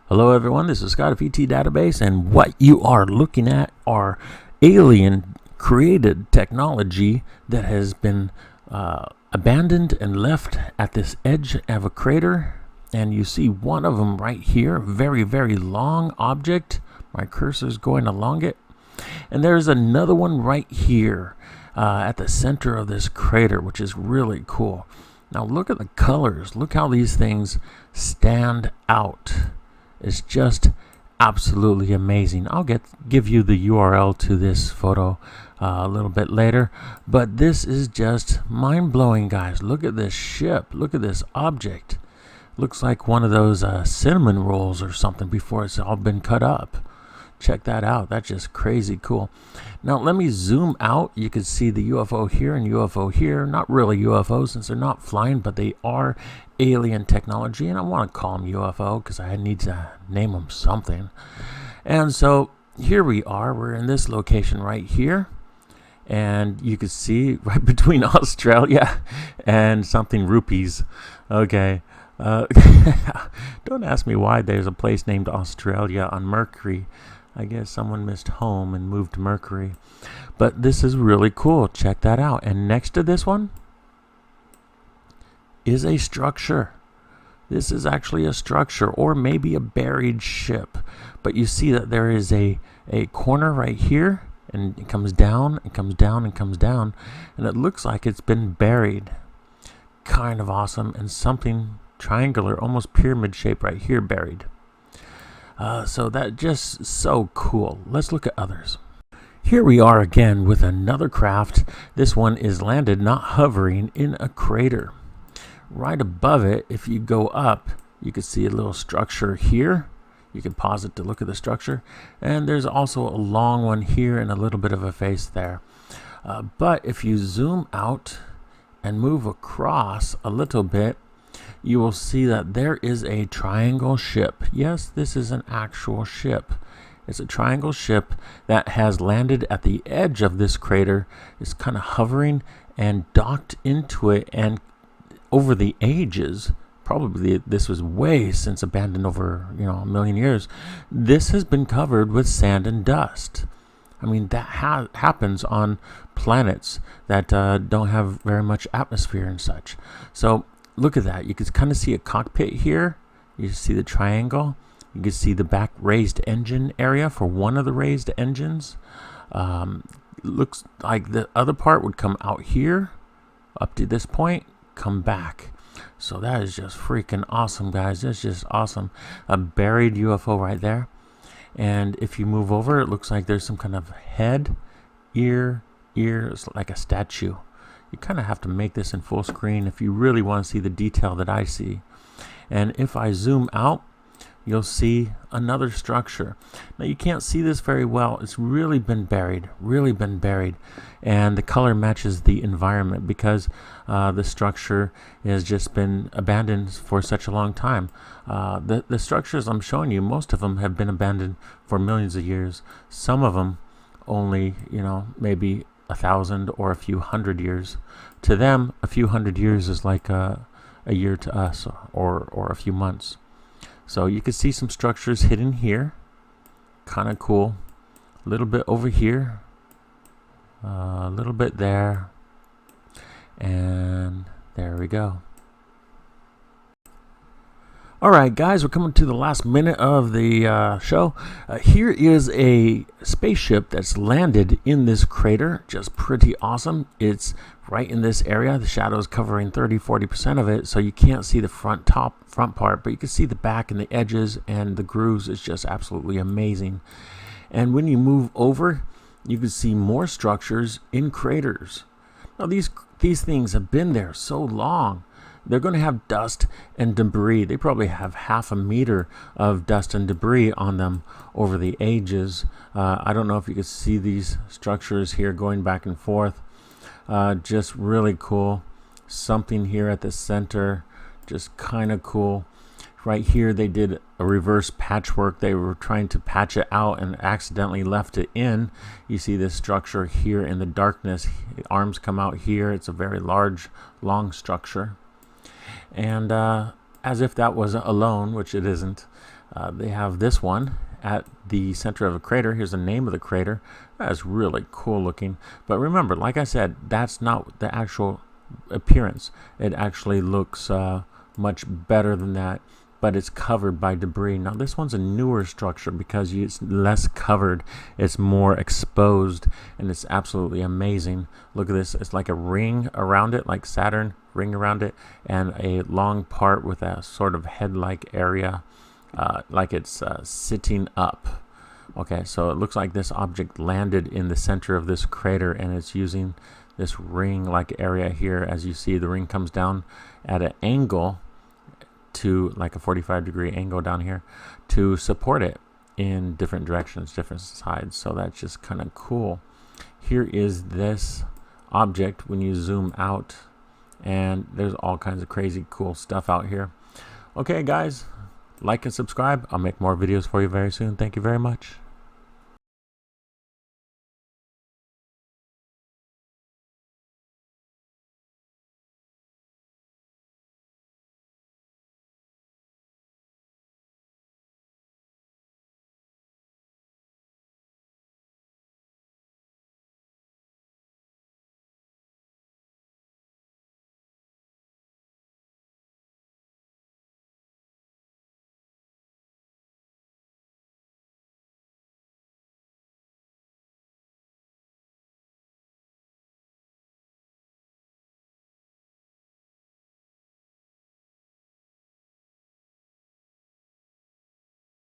Hello everyone, this is Scott of ET Database, and what you are looking at are alien created technology that has been abandoned and left at this edge of a crater. And you see one of them right here, very long object. My cursor's going along it. And there's another one right here at the center of this crater, which is really cool. Now look at the colors. Look how these things stand out. It's just absolutely amazing. I'll give you the URL to this photo a little bit later, but this is just mind-blowing, guys. Look at this ship. Look at this object. Looks like one of those cinnamon rolls or something before it's all been cut up. Check that out. That's just crazy cool. Now let me zoom out. You can see the UFO here and UFO here. Not really UFOs since they're not flying, but they are alien technology, and I want to call them UFO because I need to name them something. And so here we are. We're in this location right here, and you can see right between Australia and something rupees. Okay. Don't ask me why there's a place named Australia on Mercury. I guess someone missed home and moved to Mercury. But this is really cool. Check that out. And next to this one is a structure. This is actually a structure, or maybe a buried ship. But you see that there is a corner right here, and it comes down, and comes down, and comes down. And it looks like it's been buried. Kind of awesome. And something triangular, almost pyramid shape right here buried. So that just so cool. Let's look at others. Here we are again with another craft. This one is landed, not hovering, in a crater. Right above it, if you go up, you can see a little structure here. You can pause it to look at the structure. And there's also a long one here and a little bit of a face there. But if you zoom out and move across a little bit, you will see that there is a triangle ship. Yes, this is an actual ship. It's a triangle ship that has landed at the edge of this crater. It's kind of hovering and docked into it, and over the ages, probably this was way since abandoned over a million years, this has been covered with sand and dust. I mean, that happens on planets that don't have very much atmosphere and such. So look at that. You can kind of see a cockpit here. You see the triangle. You can see the back raised engine area for one of the raised engines. Looks like the other part would come out here, up to this point, come back. So that is just freaking awesome, guys. That's just awesome. A buried UFO right there. And if you move over, it looks like there's some kind of head, ear. It's like a statue. You kind of have to make this in full screen if you really want to see the detail that I see. And if I zoom out, you'll see another structure. Now you can't see this very well. It's really been buried, and the color matches the environment because the structure has just been abandoned for such a long time. The structures I'm showing you, most of them have been abandoned for millions of years. Some of them only, maybe 1,000 or a few hundred years. To them, a few hundred years is like a year to us, or a few months. So you can see some structures hidden here. Kind of cool. A little bit over here. A little bit there. And there we go. Alright guys, we're coming to the last minute of the show. Here is a spaceship that's landed in this crater. Just pretty awesome. It's right in this area. The shadow is covering 30-40% of it, so you can't see the front part, but you can see the back and the edges and the grooves. It's just absolutely amazing. And when you move over, you can see more structures in craters. Now these things have been there so long. They're going to have dust and debris. They probably have 0.5 meter of dust and debris on them over the ages. I don't know if you can see these structures here going back and forth. Just really cool. Something here at the center, just kind of cool. Right here they did a reverse patchwork. They were trying to patch it out and accidentally left it in. You see this structure here in the darkness. The arms come out here. It's a very large, long structure. And as if that was alone, which it isn't, They have this one at the center of a crater. Here's the name of the crater. That's really cool looking. But remember, like I said, that's not the actual appearance. It actually looks much better than that, but it's covered by debris. Now this one's a newer structure because it's less covered, it's more exposed, and it's absolutely amazing. Look at this. It's like a ring around it, like Saturn ring around it, and a long part with a sort of head-like area, like it's sitting up. Okay, so it looks like this object landed in the center of this crater, and it's using this ring-like area here. As you see, the ring comes down at an angle, to like a 45-degree angle down here, to support it in different directions, different sides. So that's just kind of cool. Here is this object when you zoom out, and there's all kinds of crazy cool stuff out here. Okay guys, like and subscribe. I'll make more videos for you very soon. Thank you very much.